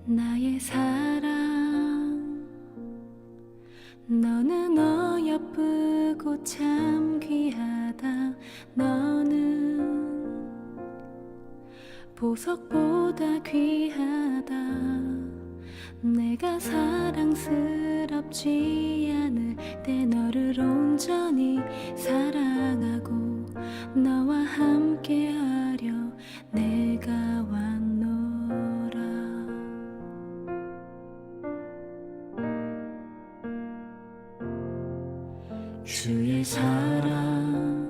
나의 사랑, 너는 어여쁘고 참 귀하다. 너는 보석보다 귀하다. 내가 사랑스럽지 않을 때 너를 온전히 사랑하고 너와 함께하려 내가 왔노라. 주의 사랑,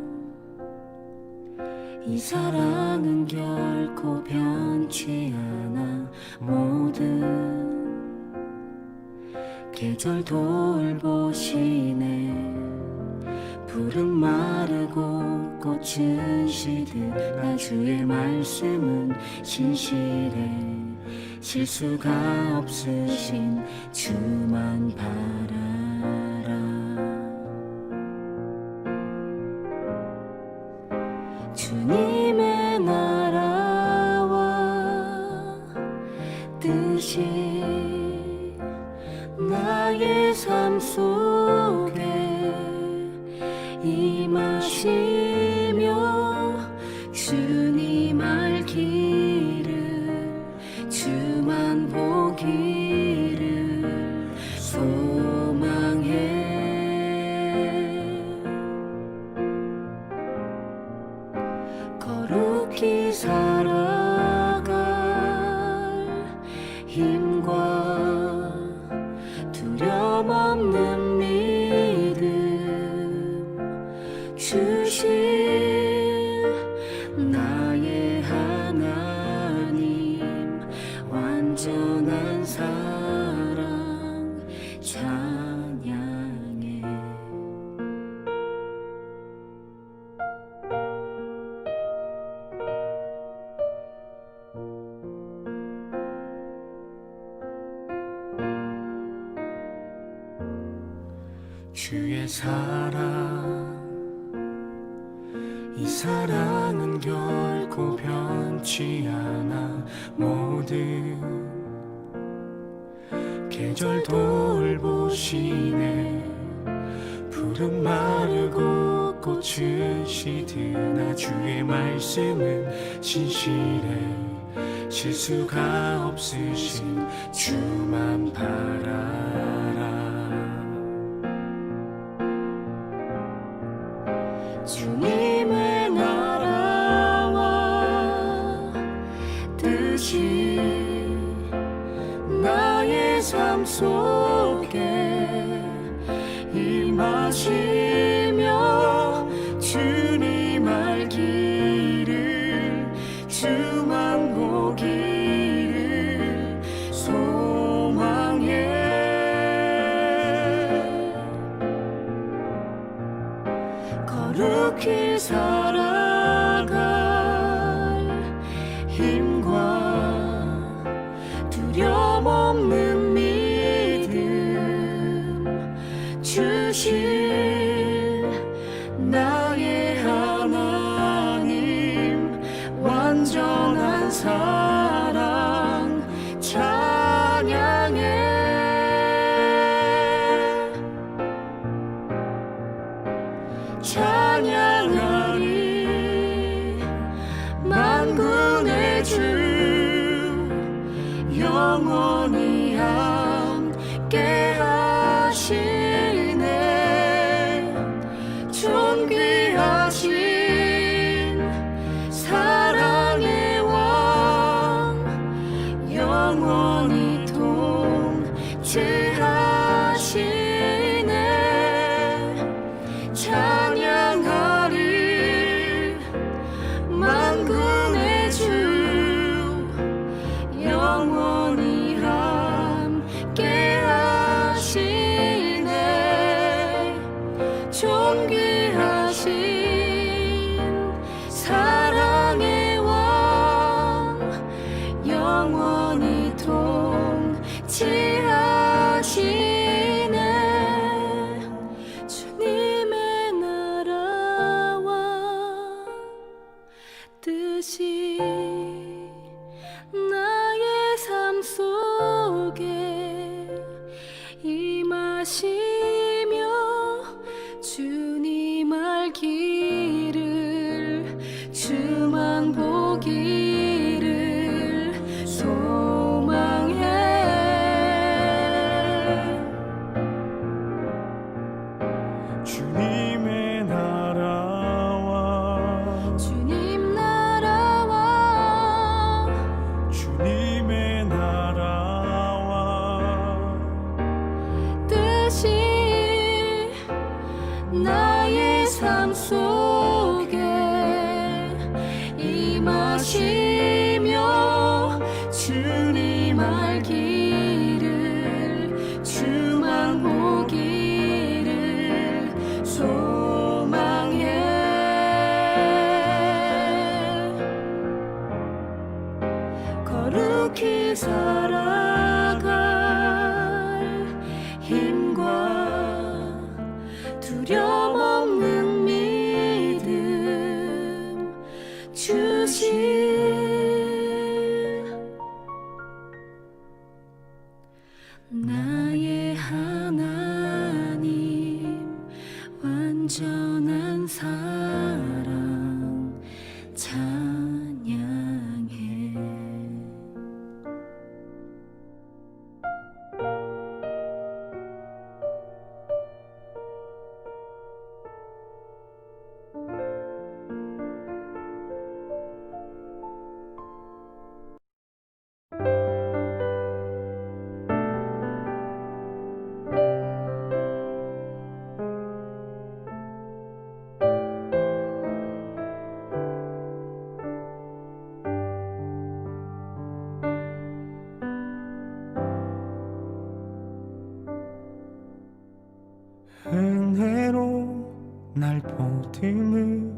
이 사랑은 결코 변치 않아. 모든 계절 돌보시네. 푸른 마르고 꽃은 시들 나 주의 말씀은 진실해. 실수가 없으신 주만 바라라. 주님의 나라와 뜻이 나의 삶 속에 임하시며 주님 알기를 주만 보기를 소망해. 거룩히 살아갈 힘과 두려움 없는 믿음 주실 나의 하나님. 완전한 사랑 찬양해. 주의 사랑, 이 사랑은 결코 변치 않아. 모든 계절 돌보시네. 푸른 마르고 꽃은 시드나 주의 말씀은 진실해. 실수가 없으신 주만 바라라. 주님의 나라와 뜻이 나의 삶 속에 임하시며 주님 알기를 주만 보기를 소망해. 거룩히 살아갈 힘과 두려움 없는 믿음 주실 나의 하나님. 완전한 사랑 찬양해. 찬양하리 만군의 주 영원히 함께 하시네. 존귀하신 사랑의 왕 영원히 통치하시네. 찬양하리 만군의 주 영원히 말 길을 주만 보기를 소망해 거룩히 살아갈 힘과 두려움 없는 믿음 주신 나의 하나님 완전한 사랑 찬양해 은혜로 날 보듬으시고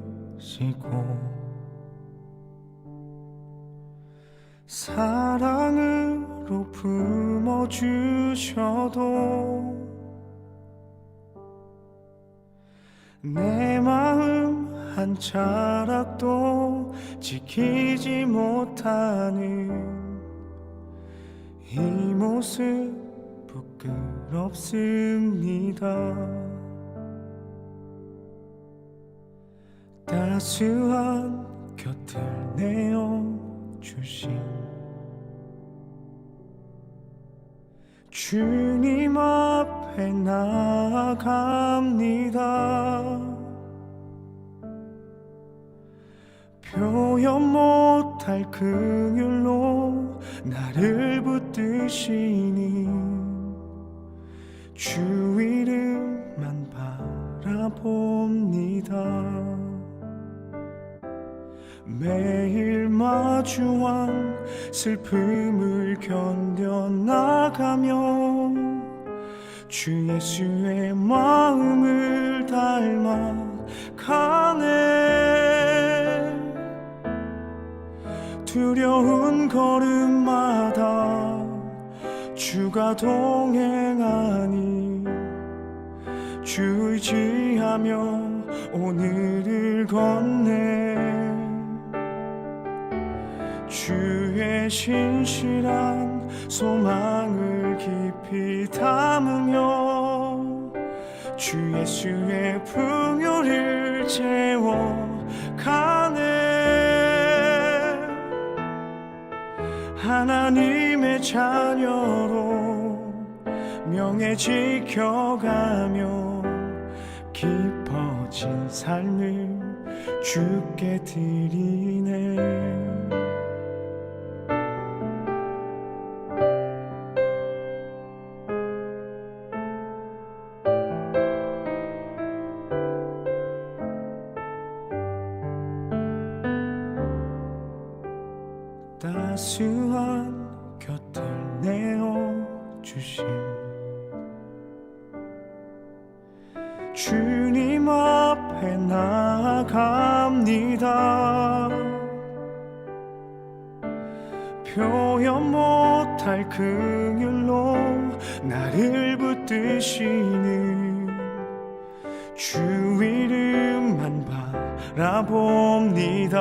사랑으로 품어주셔도 내 마음 한 자락도 지키지 못하는 이 모습 부끄럽습니다. 따스한 곁을 내어주신 주님 앞에 나아갑니다. 표현 못할 긍휼로 나를 붙드시니 주 이름만 바라봅니다. 매일 마주한 슬픔을 견뎌나가며 주 예수의 마음을 닮아가네. 두려운 걸음마다 주가 동행하니 주 의지하며 오늘을 건네. 주의 신실한 소망을 깊이 담으며 주 예수의 풍요를 채워가네. 하나님의 자녀로 명예 지켜가며 깊어진 삶을 주께 드리네. 따스한 곁을 내어주신 주님 앞에 나아갑니다. 표현 못할 긍휼로 나를 붙드시는 주 이름만 바라봅니다.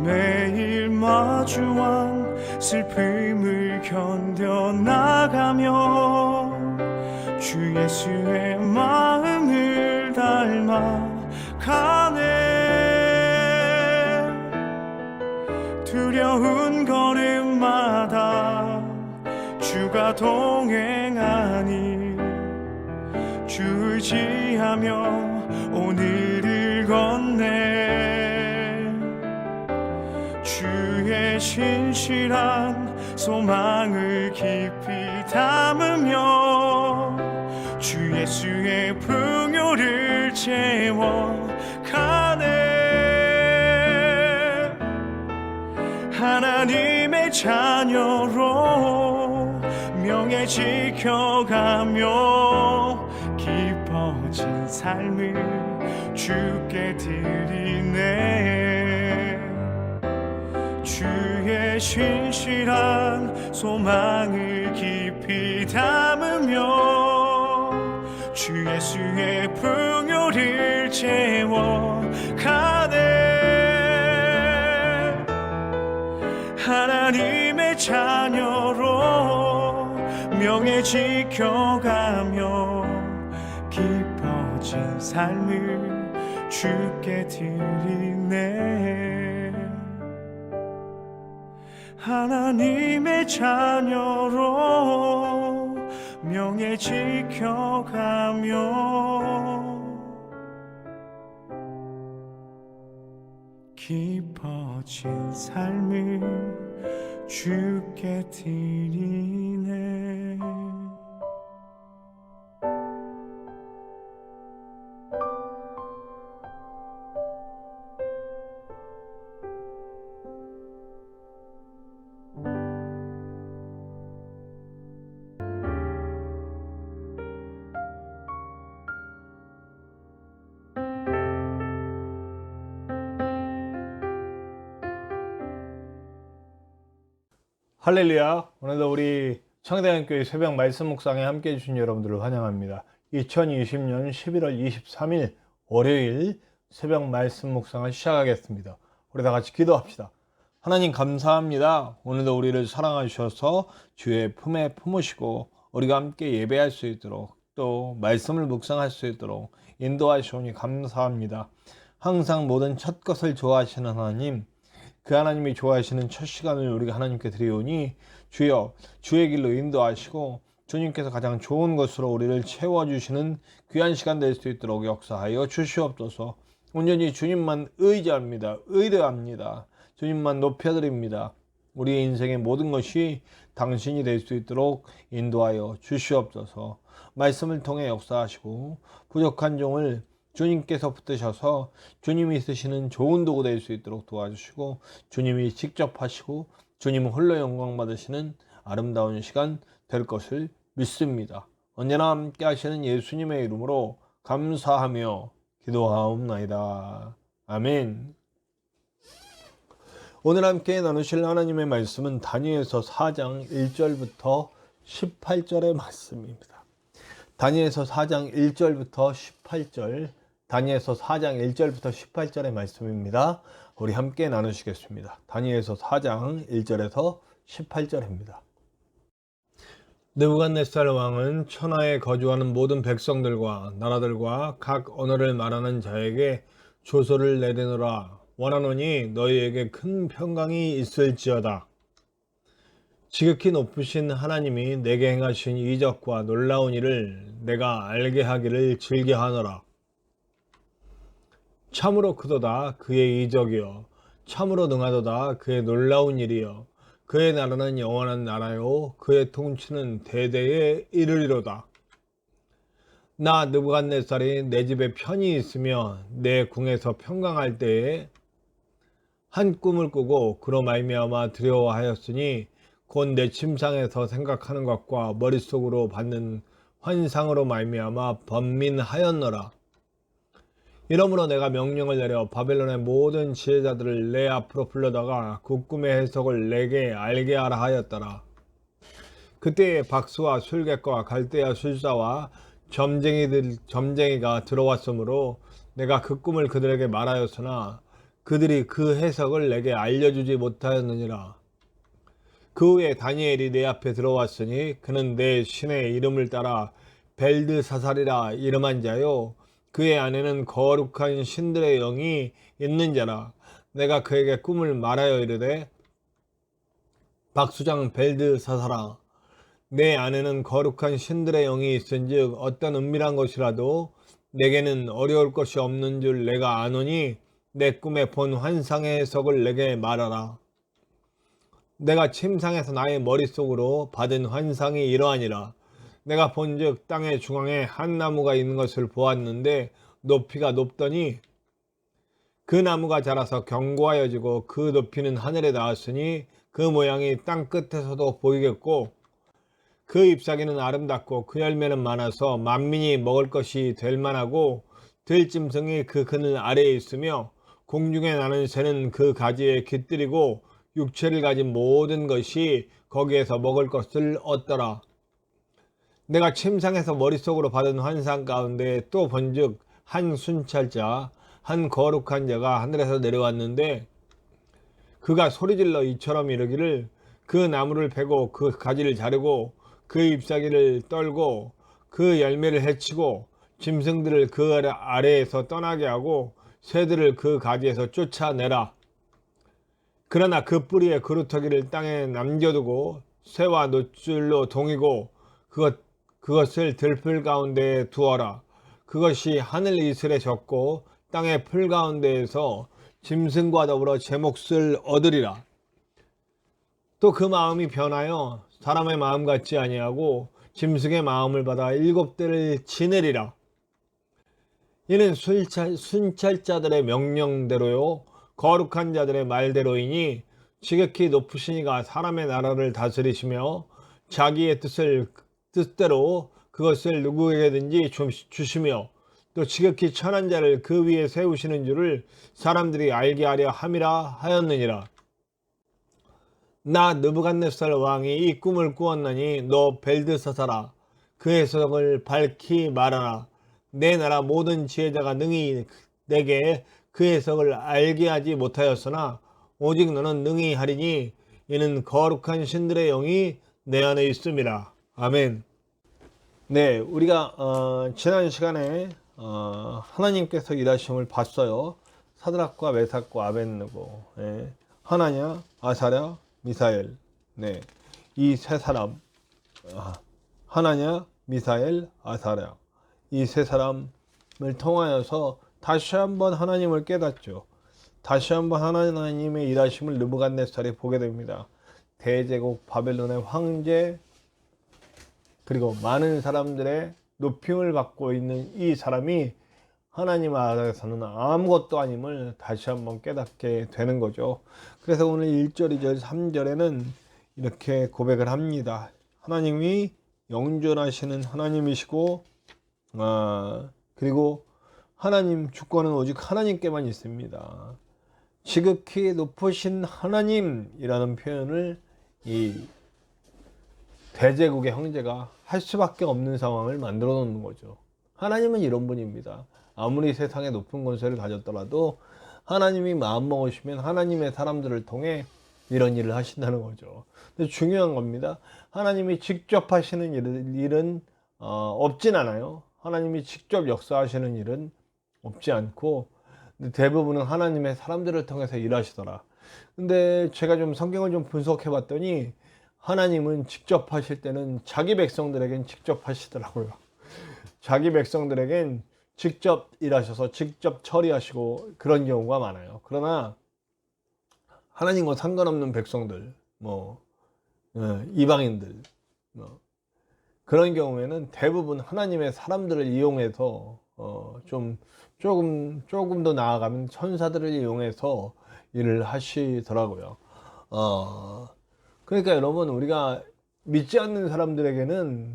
매일 마주한 슬픔을 견뎌나가며 주 예수의 마음을 닮아가네. 두려운 걸음마다 주가 동행하니 주 의지하며 오늘을 건네. 주의 신실한 소망을 깊이 담으며 주 예수의 풍요를 채워가네. 하나 하나님의 자녀로 명예 지켜가며 깊어진 삶을 주께 드리네. 주의 신실한 소망을 깊이 담으며 주 예수의 풍요를 채워가네. 하나님의 자녀로 명예 지켜가며 깊어진 삶을 주께 드리네. 하나님의 자녀로 명예 지켜가며 깊어진 삶을 주께 드리네. 할렐루야. 오늘도 우리 청대한교회 새벽 말씀 묵상에 함께 해주신 여러분들을 환영합니다. 2020년 11월 23일 월요일 새벽 말씀 묵상을 시작하겠습니다. 우리 다 같이 기도합시다. 하나님 감사합니다. 오늘도 우리를 사랑하셔서 주의 품에 품으시고 우리가 함께 예배할 수 있도록 또 말씀을 묵상할 수 있도록 인도하시오니 감사합니다. 항상 모든 첫 것을 좋아하시는 하나님, 그 하나님이 좋아하시는 첫 시간을 우리가 하나님께 드리오니 주여 주의 길로 인도하시고 주님께서 가장 좋은 것으로 우리를 채워주시는 귀한 시간 될 수 있도록 역사하여 주시옵소서. 온전히 주님만 의지합니다. 의뢰합니다. 주님만 높여드립니다. 우리의 인생의 모든 것이 당신이 될 수 있도록 인도하여 주시옵소서. 말씀을 통해 역사하시고 부족한 종을 주님께서 붙드셔서 주님이 쓰시는 좋은 도구 될 수 있도록 도와주시고 주님이 직접 하시고 주님 홀로 영광 받으시는 아름다운 시간 될 것을 믿습니다. 언제나 함께 하시는 예수님의 이름으로 감사하며 기도하옵나이다. 아멘. 오늘 함께 나누실 하나님의 말씀은 다니엘서 4장 1절부터 18절의 말씀입니다. 다니엘서 4장 1절부터 18절, 다니엘서 4장 1절부터 18절의 말씀입니다. 우리 함께 나누시겠습니다. 다니엘서 4장 1절에서 18절입니다. 느부갓네살 왕은 천하에 거주하는 모든 백성들과 나라들과 각 언어를 말하는 자에게 조서를 내리노라. 원하노니 너희에게 큰 평강이 있을지어다. 지극히 높으신 하나님이 내게 행하신 이적과 놀라운 일을 내가 알게 하기를 즐겨하노라. 참으로 크도다 그의 이적이요 참으로 능하도다 그의 놀라운 일이요 그의 나라는 영원한 나라요 그의 통치는 대대에 이르리로다. 나 느부갓네살이 내 집에 편히 있으며 내 궁에서 평강할 때에 한 꿈을 꾸고 그로 말미암아 두려워하였으니 곧 내 침상에서 생각하는 것과 머릿속으로 받는 환상으로 말미암아 번민하였노라. 이러므로 내가 명령을 내려 바벨론의 모든 지혜자들을 내 앞으로 불러다가 그 꿈의 해석을 내게 알게 하라 하였더라. 그때에 박수와 술객과 갈대아 술사와 점쟁이가 들어왔으므로 내가 그 꿈을 그들에게 말하였으나 그들이 그 해석을 내게 알려주지 못하였느니라. 그 후에 다니엘이 내 앞에 들어왔으니 그는 내 신의 이름을 따라 벨드사살이라 이름한 자요 그의 안에는 거룩한 신들의 영이 있는 자라. 내가 그에게 꿈을 말하여 이르되 박수장 벨드사살아, 내 안에는 거룩한 신들의 영이 있은즉 어떤 은밀한 것이라도 내게는 어려울 것이 없는 줄 내가 아노니 내 꿈에 본 환상의 해석을 내게 말하라. 내가 침상에서 나의 머릿속으로 받은 환상이 이러하니라. 내가 본즉 땅의 중앙에 한 나무가 있는 것을 보았는데 높이가 높더니 그 나무가 자라서 견고하여지고 그 높이는 하늘에 닿았으니 그 모양이 땅 끝에서도 보이겠고 그 잎사귀는 아름답고 그 열매는 많아서 만민이 먹을 것이 될 만하고 들짐승이 그 그늘 아래에 있으며 공중에 나는 새는 그 가지에 깃들이고 육체를 가진 모든 것이 거기에서 먹을 것을 얻더라. 내가 침상에서 머릿속으로 받은 환상 가운데 또 본즉 한 순찰자 한 거룩한 자가 하늘에서 내려왔는데 그가 소리질러 이처럼 이르기를 그 나무를 베고 그 가지를 자르고 그 잎사귀를 떨고 그 열매를 해치고 짐승들을 그 아래에서 떠나게 하고 새들을 그 가지에서 쫓아내라. 그러나 그 뿌리의 그루터기를 땅에 남겨두고 새와 노줄로 동이고 그것을 들풀 가운데에 두어라. 그것이 하늘 이슬에 젖고 땅의 풀 가운데에서 짐승과 더불어 제 몫을 얻으리라. 또 그 마음이 변하여 사람의 마음 같지 아니하고 짐승의 마음을 받아 7대를 지내리라. 이는 순찰자들의 명령대로요 거룩한 자들의 말대로이니 지극히 높으신 이가 사람의 나라를 다스리시며 자기의 뜻대로 그것을 누구에게든지 주시며 또 지극히 천한 자를 그 위에 세우시는 줄을 사람들이 알게 하려 함이라 하였느니라. 나 느부갓네살 왕이 이 꿈을 꾸었나니 너 벨드사사라 그 해석을 밝히 말하라. 내 나라 모든 지혜자가 능히 내게 그 해석을 알게 하지 못하였으나 오직 너는 능히 하리니 이는 거룩한 신들의 영이 내 안에 있음이라. 아멘. 네, 우리가 지난 시간에 하나님께서 일하심을 봤어요. 사드락과 메삭과 아벳느고, 하나냐, 아사랴, 미사엘, 네, 이 세 사람, 하나냐, 미사엘, 아사랴, 이 세 사람을 통하여서 다시 한번 하나님을 깨닫죠. 다시 한번 하나님의 일하심을 느부갓네살이 보게 됩니다. 대제국 바벨론의 황제, 그리고 많은 사람들의 높임을 받고 있는 이 사람이 하나님 아래서는 아무것도 아님을 다시 한번 깨닫게 되는 거죠. 그래서 오늘 1절, 2절, 3절에는 이렇게 고백을 합니다. 하나님이 영존하시는 하나님이시고 그리고 하나님 주권은 오직 하나님께만 있습니다. 지극히 높으신 하나님이라는 표현을 이 대제국의 형제가 할 수밖에 없는 상황을 만들어 놓는 거죠. 하나님은 이런 분입니다. 아무리 세상에 높은 권세를 가졌더라도 하나님이 마음먹으시면 하나님의 사람들을 통해 이런 일을 하신다는 거죠. 근데 중요한 겁니다. 하나님이 직접 하시는 일은 없진 않아요. 하나님이 직접 역사하시는 일은 없지 않고 대부분은 하나님의 사람들을 통해서 일하시더라. 근데 제가 좀 성경을 좀 분석해 봤더니 하나님은 직접 하실 때는 자기 백성들에겐 직접 하시더라고요. 자기 백성들에겐 직접 일하셔서 직접 처리하시고 그런 경우가 많아요. 그러나 하나님과 상관없는 백성들, 이방인들, 그런 경우에는 대부분 하나님의 사람들을 이용해서 조금 더 나아가면 천사들을 이용해서 일을 하시더라고요. 그러니까 여러분, 우리가 믿지 않는 사람들에게는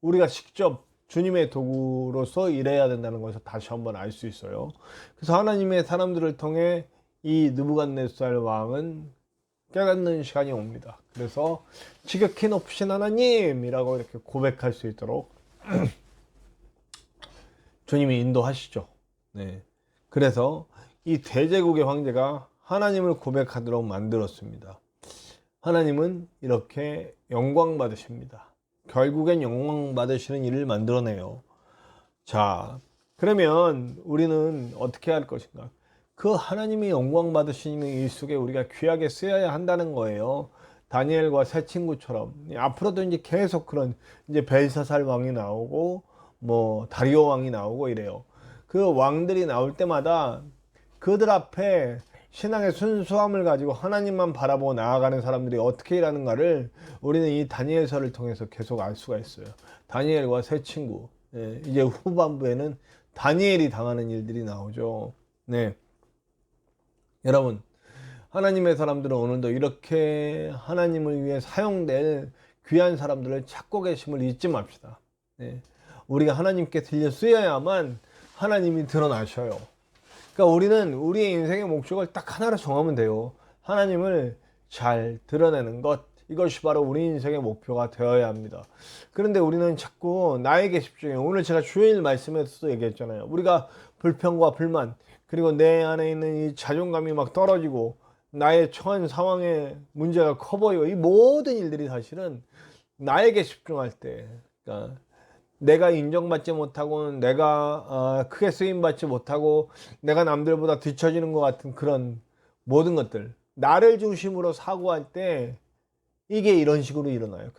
우리가 직접 주님의 도구로서 일해야 된다는 것을 다시 한번 알 수 있어요. 그래서 하나님의 사람들을 통해 이 느부갓네살 왕은 깨닫는 시간이 옵니다. 그래서 지극히 높으신 하나님이라고 이렇게 고백할 수 있도록 주님이 인도하시죠. 네. 그래서 이 대제국의 황제가 하나님을 고백하도록 만들었습니다. 하나님은 이렇게 영광 받으십니다. 결국엔 영광 받으시는 일을 만들어내요. 자, 그러면 우리는 어떻게 할 것인가? 그 하나님이 영광 받으시는 일 속에 우리가 귀하게 쓰여야 한다는 거예요. 다니엘과 새 친구처럼 앞으로도 이제 계속 그런 이제 벨사살 왕이 나오고 다리오 왕이 나오고 이래요. 그 왕들이 나올 때마다 그들 앞에 신앙의 순수함을 가지고 하나님만 바라보고 나아가는 사람들이 어떻게 일하는가를 우리는 이 다니엘서를 통해서 계속 알 수가 있어요. 다니엘과 새 친구, 이제 후반부에는 다니엘이 당하는 일들이 나오죠. 네, 여러분, 하나님의 사람들은 오늘도 이렇게 하나님을 위해 사용될 귀한 사람들을 찾고 계심을 잊지 맙시다. 네. 우리가 하나님께 들려 쓰여야만 하나님이 드러나셔요. 그러니까 우리는 우리의 인생의 목적을 딱 하나로 정하면 돼요. 하나님을 잘 드러내는 것, 이것이 바로 우리 인생의 목표가 되어야 합니다. 그런데 우리는 자꾸 나에게 집중해요. 오늘 제가 주일 말씀에서도 얘기했잖아요. 우리가 불평과 불만, 그리고 내 안에 있는 이 자존감이 막 떨어지고 나의 처한 상황에 문제가 커 보이고, 이 모든 일들이 사실은 나에게 집중할 때, 그러니까 내가 인정받지 못하고, 내가 크게 쓰임받지 못하고, 내가 남들보다 뒤처지는 것 같은 그런 모든 것들, 나를 중심으로 사고할 때 이게 이런 식으로 일어나요.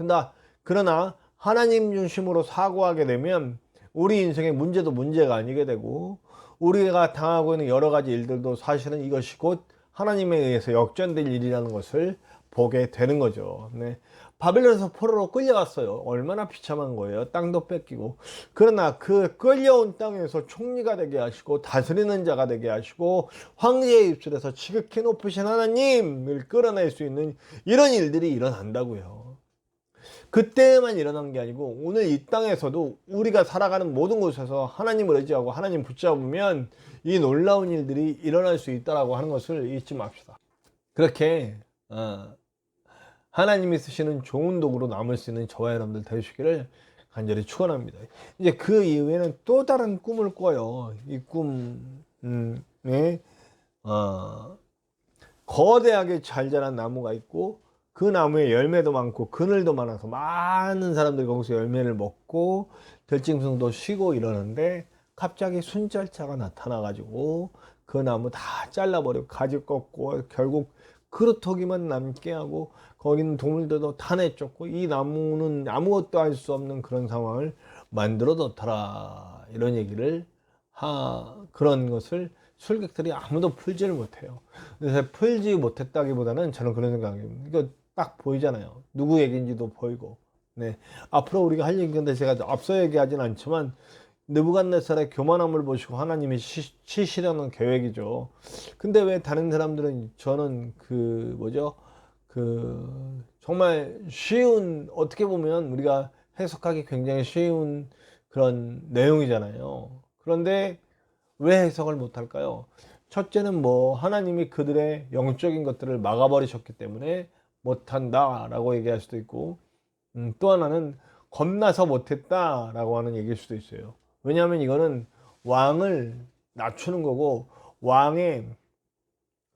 그러나 하나님 중심으로 사고하게 되면 우리 인생의 문제도 문제가 아니게 되고, 우리가 당하고 있는 여러 가지 일들도 사실은 이것이 곧 하나님에 의해서 역전될 일이라는 것을 보게 되는 거죠. 네. 바벨론에서 포로로 끌려갔어요. 얼마나 비참한 거예요. 땅도 뺏기고. 그러나 그 끌려온 땅에서 총리가 되게 하시고 다스리는 자가 되게 하시고 황제의 입술에서 지극히 높으신 하나님을 끌어낼 수 있는 이런 일들이 일어난다고요. 그때만 일어난 게 아니고 오늘 이 땅에서도 우리가 살아가는 모든 곳에서 하나님을 의지하고 하나님 붙잡으면 이 놀라운 일들이 일어날 수 있다라고 하는 것을 잊지 맙시다. 그렇게 하나님이 쓰시는 좋은 도구로 남을 수 있는 저와 여러분들 되시기를 간절히 축원합니다. 이제 그 이후에는 또 다른 꿈을 꿔요. 이 꿈에 거대하게 잘 자란 나무가 있고, 그 나무에 열매도 많고 그늘도 많아서 많은 사람들이 거기서 열매를 먹고 들짐승도 쉬고 이러는데, 갑자기 순찰차가 나타나가지고 그 나무 다 잘라버리고 가지 꺾고 결국 그루터기만 남게 하고 거기는 동물들도 다 내쫓고 이 나무는 아무것도 할 수 없는 그런 상황을 만들어 놓더라, 이런 얘기를 그런 것을 술객들이 아무도 풀지를 못해요. 그래서 풀지 못했다기보다는 저는 그런 생각이에요. 이거 딱 보이잖아요. 누구 얘기인지도 보이고. 네. 앞으로 우리가 할 얘기인데 제가 앞서 얘기하진 않지만 느부갓네살의 교만함을 보시고 하나님이 치시려는 계획이죠. 근데 왜 다른 사람들은, 저는 정말 쉬운, 어떻게 보면 우리가 해석하기 굉장히 쉬운 그런 내용이잖아요. 그런데 왜 해석을 못할까요? 첫째는 하나님이 그들의 영적인 것들을 막아버리셨기 때문에 못한다라고 얘기할 수도 있고, 또 하나는 겁나서 못했다라고 하는 얘기일 수도 있어요. 왜냐하면 이거는 왕을 낮추는 거고 왕의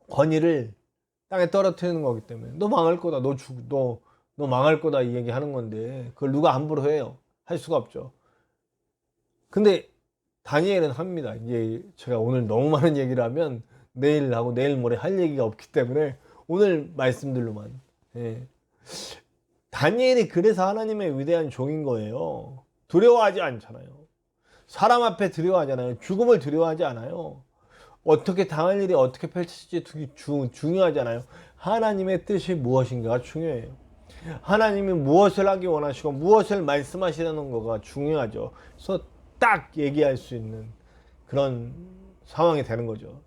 권위를 땅에 떨어뜨리는 거기 때문에 너 망할 거다, 너 망할 거다, 이 얘기 하는 건데 그걸 누가 함부로 해요? 할 수가 없죠. 근데 다니엘은 합니다. 이제 제가 오늘 너무 많은 얘기를 하면 내일 하고 내일 모레 할 얘기가 없기 때문에 오늘 말씀들로만. 다니엘이 그래서 하나님의 위대한 종인 거예요. 두려워하지 않잖아요. 사람 앞에 두려워하잖아요. 죽음을 두려워하지 않아요. 어떻게 당할 일이 어떻게 펼쳐질지 중요하잖아요. 하나님의 뜻이 무엇인가가 중요해요. 하나님이 무엇을 하기 원하시고 무엇을 말씀하시려는 거가 중요하죠. 그래서 딱 얘기할 수 있는 그런 상황이 되는 거죠.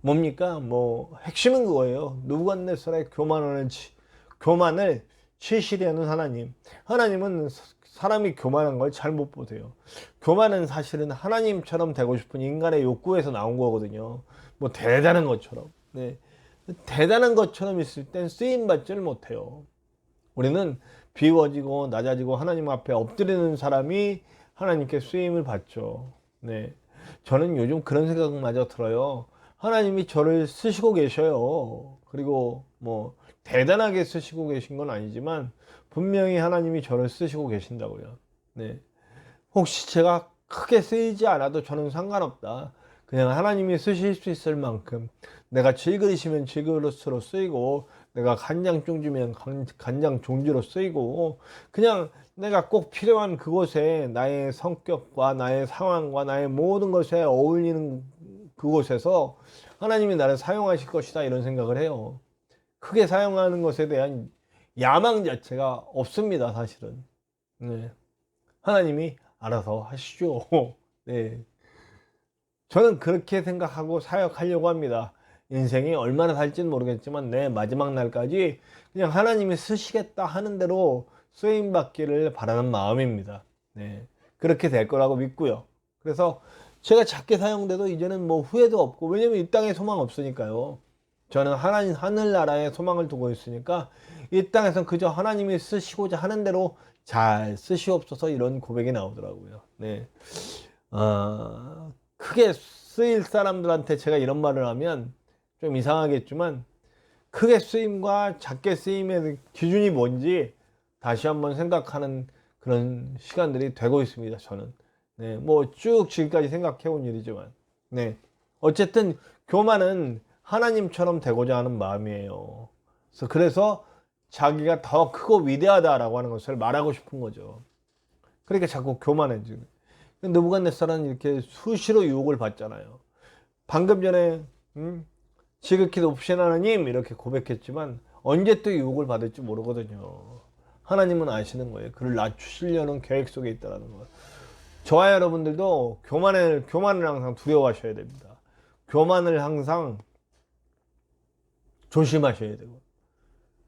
뭡니까? 핵심은 그거예요. 느부갓네살의 교만을 치시려는 하나님. 하나님은 사람이 교만한 걸 잘 못 보세요. 교만은 사실은 하나님처럼 되고 싶은 인간의 욕구에서 나온 거거든요. 대단한 것처럼. 네. 대단한 것처럼 있을 땐 쓰임받지를 못해요. 우리는 비워지고 낮아지고 하나님 앞에 엎드리는 사람이 하나님께 쓰임을 받죠. 네. 저는 요즘 그런 생각마저 들어요. 하나님이 저를 쓰시고 계셔요. 그리고 대단하게 쓰시고 계신 건 아니지만 분명히 하나님이 저를 쓰시고 계신다고요. 네. 혹시 제가 크게 쓰이지 않아도 저는 상관없다. 그냥 하나님이 쓰실 수 있을 만큼 내가 질그리시면 질그릇으로 쓰이고, 내가 간장 종지면 간장 종지로 쓰이고, 그냥 내가 꼭 필요한 그곳에 나의 성격과 나의 상황과 나의 모든 것에 어울리는 그곳에서 하나님이 나를 사용하실 것이다, 이런 생각을 해요. 크게 사용하는 것에 대한 야망 자체가 없습니다, 사실은. 네. 하나님이 알아서 하시죠. 네. 저는 그렇게 생각하고 사역하려고 합니다. 인생이 얼마나 살지는 모르겠지만 내 마지막 날까지 그냥 하나님이 쓰시겠다 하는 대로 쓰임 받기를 바라는 마음입니다. 네, 그렇게 될 거라고 믿고요. 그래서 제가 작게 사용돼도 이제는 뭐 후회도 없고, 왜냐면 이 땅에 소망 없으니까요. 저는 하나님 하늘나라에 소망을 두고 있으니까 이 땅에선 그저 하나님이 쓰시고자 하는 대로 잘 쓰시옵소서, 이런 고백이 나오더라고요. 네, 크게 쓰일 사람들한테 제가 이런 말을 하면 좀 이상하겠지만, 크게 쓰임과 작게 쓰임의 기준이 뭔지 다시 한번 생각하는 그런 시간들이 되고 있습니다, 저는. 네, 뭐 쭉 지금까지 생각해 온 일이지만, 네, 어쨌든 교만은 하나님처럼 되고자 하는 마음이에요. 그래서 자기가 더 크고 위대하다라고 하는 것을 말하고 싶은 거죠. 그러니까 자꾸 교만해지고. 느부갓네살은 이렇게 수시로 유혹을 받잖아요. 방금 전에 지극히 높으신 하나님 이렇게 고백했지만 언제 또 유혹을 받을지 모르거든요. 하나님은 아시는 거예요. 그를 낮추시려는 계획 속에 있다는 거. 저와 여러분들도 교만을 항상 두려워하셔야 됩니다. 교만을 항상 조심하셔야 되고,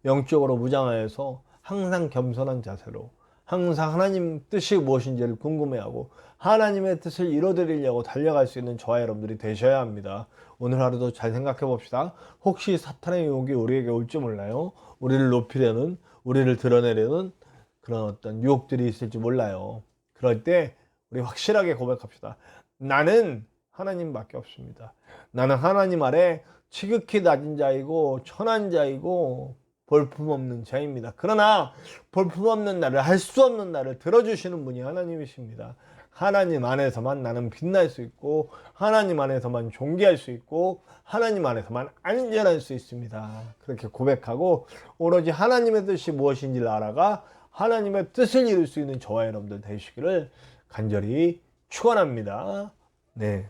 영적으로 무장하여서 항상 겸손한 자세로, 항상 하나님 뜻이 무엇인지를 궁금해하고 하나님의 뜻을 이뤄드리려고 달려갈 수 있는 저와 여러분들이 되셔야 합니다. 오늘 하루도 잘 생각해 봅시다. 혹시 사탄의 유혹이 우리에게 올지 몰라요. 우리를 높이려는, 우리를 드러내려는 그런 어떤 유혹들이 있을지 몰라요. 그럴 때 우리 확실하게 고백합시다. 나는 하나님밖에 없습니다. 나는 하나님 아래 지극히 낮은 자이고 천한 자이고 볼품없는 자입니다. 그러나 볼품없는 나를, 할 수 없는 나를 들어주시는 분이 하나님이십니다. 하나님 안에서만 나는 빛날 수 있고, 하나님 안에서만 존귀할 수 있고, 하나님 안에서만 안전할 수 있습니다. 그렇게 고백하고 오로지 하나님의 뜻이 무엇인지를 알아가 하나님의 뜻을 이룰 수 있는 저와 여러분들 되시기를 간절히 축원합니다. 네,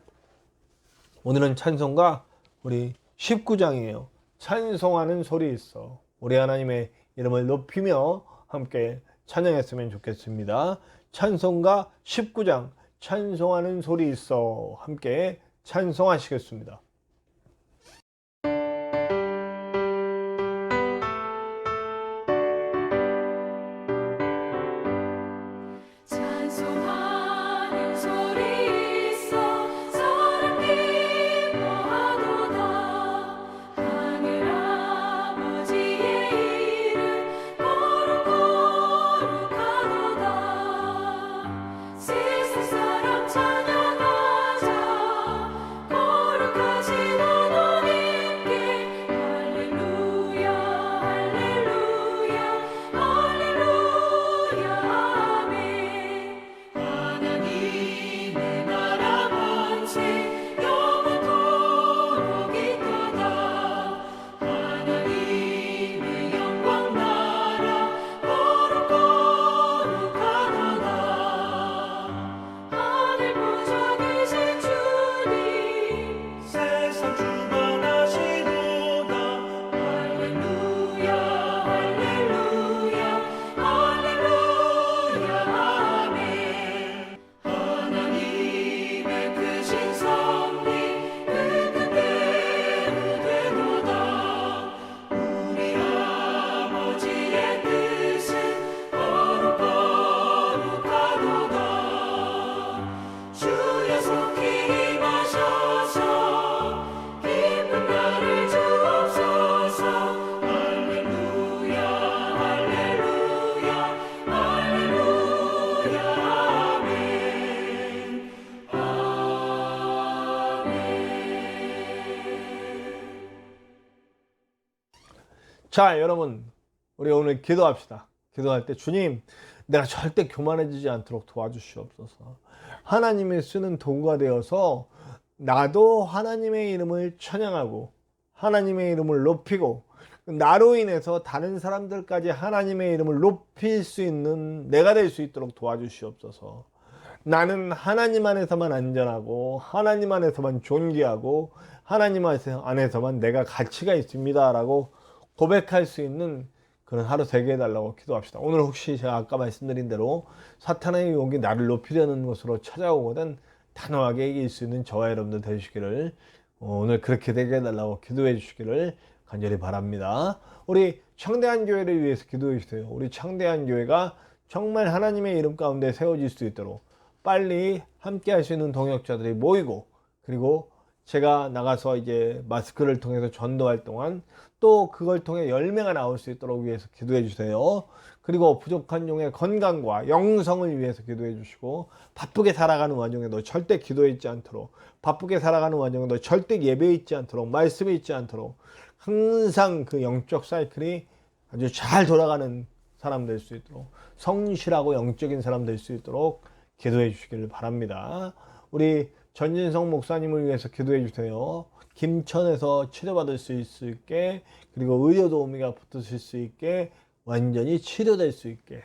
오늘은 찬송가 우리 19장이에요. 찬송하는 소리 있어. 우리 하나님의 이름을 높이며 함께 찬양했으면 좋겠습니다. 찬송가 19장 찬송하는 소리 있어. 함께 찬송하시겠습니다. 찬송하는 소리 있어. 사람 기뻐하도다. 하늘 아버지의 이름 거룩거룩하도다. 세상 사람 찬양하자. 거룩하신 하나님께 할렐루야 할렐루야 할렐루야 아멘. 하나님의 나라 번지 영원토록 있도다. 하나님의 영광 나라 거룩거룩하도다. 하늘 보좌 계신 주님 세상 주관하시도다. 할렐루야 할렐루야 할렐루야 아멘. 하나님의 크신 섭리 그 뜻대로 되도다. 우리 아버지의 뜻은 거룩거룩하도다. 주여 속히 임하셔서 기쁜 날을 주옵소서. 할렐루야 할렐루야 할렐루야 아멘 아멘. 자, 여러분, 우리 오늘 기도합시다. 기도할 때 주님, 내가 절대 교만해지지 않도록 도와주시옵소서. 하나님이 쓰는 도구가 되어서 나도 하나님의 이름을 찬양하고 하나님의 이름을 높이고, 나로 인해서 다른 사람들까지 하나님의 이름을 높일 수 있는 내가 될 수 있도록 도와주시옵소서. 나는 하나님 안에서만 안전하고 하나님 안에서만 존귀하고 하나님 안에서만 내가 가치가 있습니다 라고 고백할 수 있는 그런 하루 되게 해달라고 기도합시다. 오늘 혹시 제가 아까 말씀드린 대로 사탄의 유혹이 나를 높이려는 것으로 찾아오거든 단호하게 이길 수 있는 저와 여러분들 되시기를 오늘 그렇게 되게 해달라고 기도해 주시기를 간절히 바랍니다. 우리 창대한 교회를 위해서 기도해 주세요. 우리 창대한 교회가 정말 하나님의 이름 가운데 세워질 수 있도록 빨리 함께 할 수 있는 동역자들이 모이고, 그리고 제가 나가서 이제 마스크를 통해서 전도할 동안 또 그걸 통해 열매가 나올 수 있도록 위해서 기도해 주세요. 그리고 부족한 종의 건강과 영성을 위해서 기도해 주시고, 바쁘게 살아가는 와중에도 절대 기도에 있지 않도록, 바쁘게 살아가는 와중에도 절대 예배에 있지 않도록, 말씀에 있지 않도록 항상 그 영적 사이클이 아주 잘 돌아가는 사람 될 수 있도록, 성실하고 영적인 사람 될 수 있도록 기도해 주시기를 바랍니다. 우리 전진성 목사님을 위해서 기도해 주세요. 김천에서 치료받을 수 있게, 그리고 의료 도우미가 붙으실 수 있게, 완전히 치료될 수 있게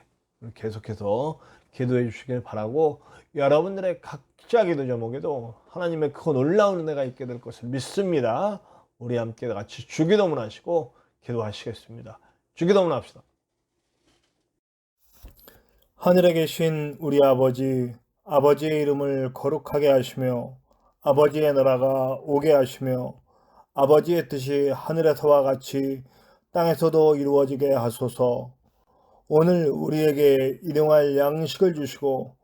계속해서 기도해 주시길 바라고, 여러분들의 각자 기도 제목에도 하나님의 크고 놀라운 은혜가 있게 될 것을 믿습니다. 우리 함께 같이 주기도문 하시고 기도하시겠습니다. 주기도문 합시다. 하늘에 계신 우리 아버지, 아버지의 이름을 거룩하게 하시며 아버지의 나라가 오게 하시며 아버지의 뜻이 하늘에서와 같이 땅에서도 이루어지게 하소서. 오늘 우리에게 일용할 양식을 주시고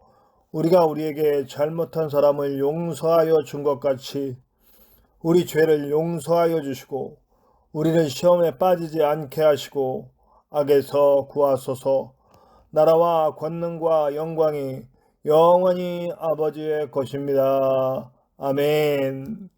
우리가 우리에게 잘못한 사람을 용서하여 준 것 같이 우리 죄를 용서하여 주시고 우리를 시험에 빠지지 않게 하시고 악에서 구하소서. 나라와 권능과 영광이 영원히 아버지의 것입니다. 아멘.